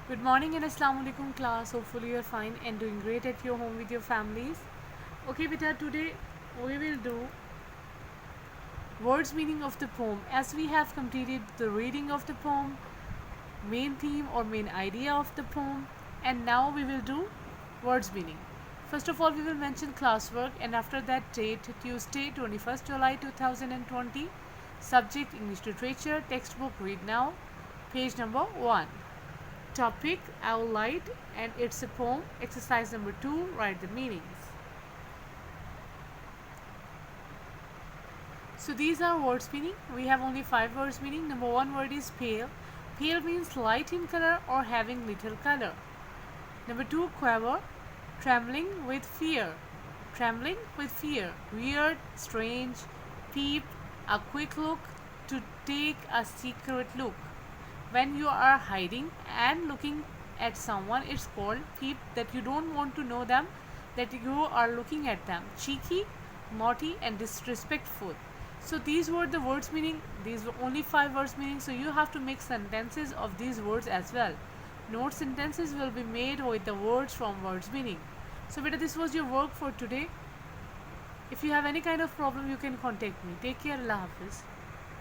Good morning and Assalamu alaikum class. Hopefully you're fine and doing great at your home with your families. Okay beta, today we will do words meaning of the poem. As we have completed the reading of the poem, main theme or main idea of the poem, and now we will do words meaning. First of all, we will mention classwork, and after that date, Tuesday 21st July 2020, subject English literature, textbook read now, page number 1. Topic Our Light, and it's a poem. Exercise number 2, write the meanings. So these are words meaning. We have only 5 words meaning. Number 1 word is pale. Pale means light in color or having little color. Number 2, quiver, trembling with fear. Trembling with fear. Weird, strange, peep, a quick look, to take a secret look. When you are hiding and looking at someone, it's called peep, that you don't want to know them, that you are looking at them. Cheeky, naughty, and disrespectful. So these were the words meaning. These were only 5 words meaning, so you have to make sentences of these words as well. Note sentences will be made with the words from words meaning. So beta, this was your work for today. If you have any kind of problem, you can contact me. Take care. Allah Hafiz.